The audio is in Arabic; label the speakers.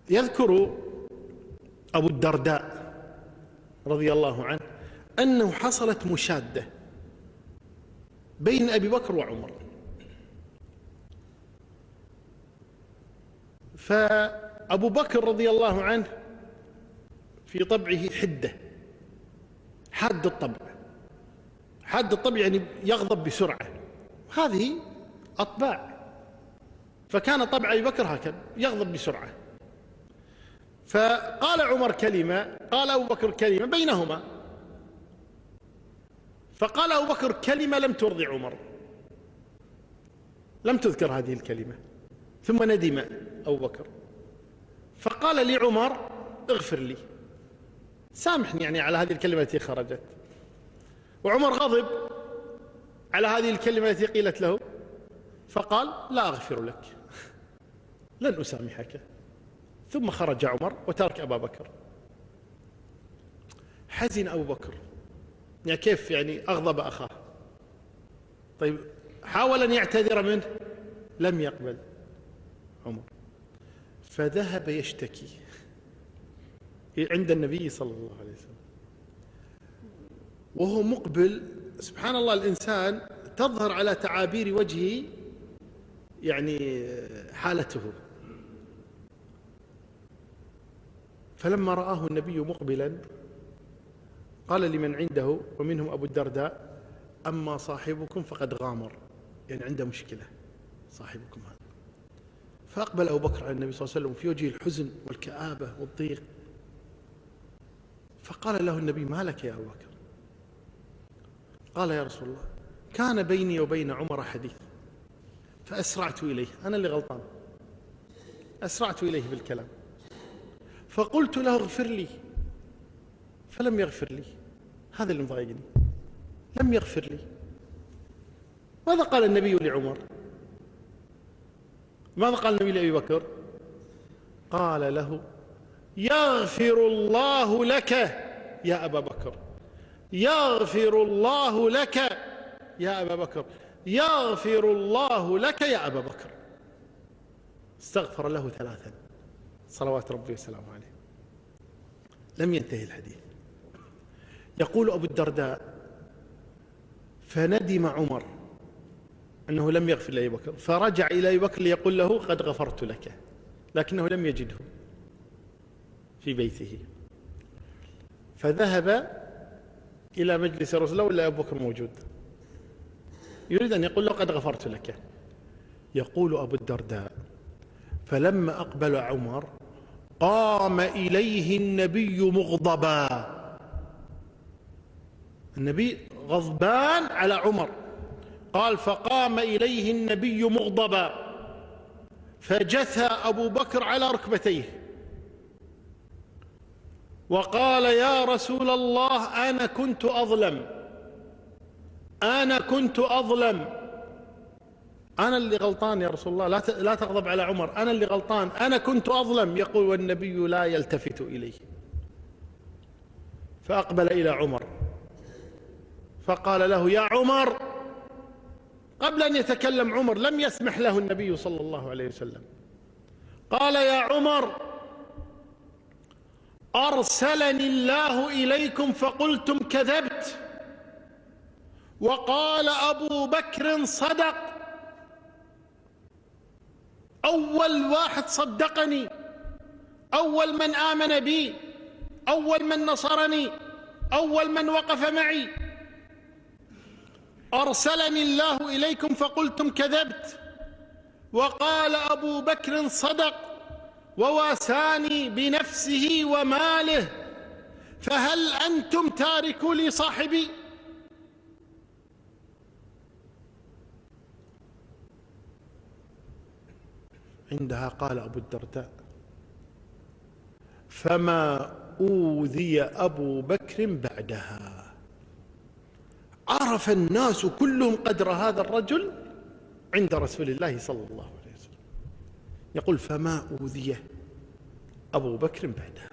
Speaker 1: يذكر أبو الدرداء رضي الله عنه أنه حصلت مشادة بين أبي بكر وعمر، فأبو بكر رضي الله عنه في طبعه حدة، حاد الطبع، حاد الطبع يعني يغضب بسرعة، هذه أطباع، فكان طبع أبي بكر هكذا يغضب بسرعة. فقال عمر كلمة، قال أبو بكر كلمة بينهما، فقال أبو بكر كلمة لم ترضي عمر، لم تذكر هذه الكلمة، ثم ندم أبو بكر فقال لعمر اغفر لي، سامحني يعني على هذه الكلمة التي خرجت. وعمر غضب على هذه الكلمة التي قيلت له فقال لا أغفر لك، لن أسامحك. ثم خرج عمر وترك أبا بكر. حزن أبو بكر، يعني كيف يعني أغضب أخاه؟ طيب حاول أن يعتذر منه، لم يقبل عمر، فذهب يشتكي عند النبي صلى الله عليه وسلم وهو مقبل. سبحان الله، الإنسان تظهر على تعابير وجهه يعني حالته. فلما رآه النبي مقبلا قال لمن عنده ومنهم أبو الدرداء أما صاحبكم فقد غامر، يعني عنده مشكلة صاحبكم هذا. فأقبل أبو بكر على النبي صلى الله عليه وسلم في وجهه الحزن والكآبة والضيق، فقال له النبي ما لك يا أبو بكر؟ قال يا رسول الله كان بيني وبين عمر حديث فأسرعت إليه، أنا اللي غلطان، أسرعت إليه بالكلام، فقلت له اغفر لي فلم يغفر لي، هذا اللي مضايقني، لم يغفر لي. ماذا قال النبي لعمر؟ ماذا قال النبي لأبي بكر؟ قال له يغفر الله لك يا أبا بكر، يغفر الله لك يا أبا بكر، يغفر الله لك يا أبا بكر. استغفر له 3 صلوات ربي وسلامه عليه. لم ينتهي الحديث. يقول أبو الدرداء فندم عمر أنه لم يغفر لأبي بكر، فرجع إلى أبي بكر ليقول له قد غفرت لك، لكنه لم يجده في بيته، فذهب إلى مجلس رسول الله ولا أبو بكر موجود، يريد أن يقول له قد غفرت لك. يقول أبو الدرداء فلما أقبل عمر قام إليه النبي مغضبا، النبي غضبان على عمر، قال فقام إليه النبي مغضبا فجثى أبو بكر على ركبتيه وقال يا رسول الله أنا كنت أظلم، أنا كنت أظلم، أنا اللي غلطان يا رسول الله، لا تغضب على عمر، أنا اللي غلطان، أنا كنت أظلم. يقول والنبي لا يلتفت إليه. فأقبل إلى عمر فقال له يا عمر، قبل أن يتكلم عمر لم يسمح له النبي صلى الله عليه وسلم، قال يا عمر أرسلني الله إليكم فقلتم كذبت، وقال أبو بكر صدق، أول واحد صدقني، أول من آمن بي، أول من نصرني، أول من وقف معي. أرسلني الله إليكم فقلتم كذبت، وقال أبو بكر صدق، وواساني بنفسه وماله، فهل أنتم تاركوا لي صاحبي؟ عندها قال أبو الدرداء فما أوذي أبو بكر بعدها، عرف الناس كلهم قدر هذا الرجل عند رسول الله صلى الله عليه وسلم. يقول فما أوذي أبو بكر بعدها.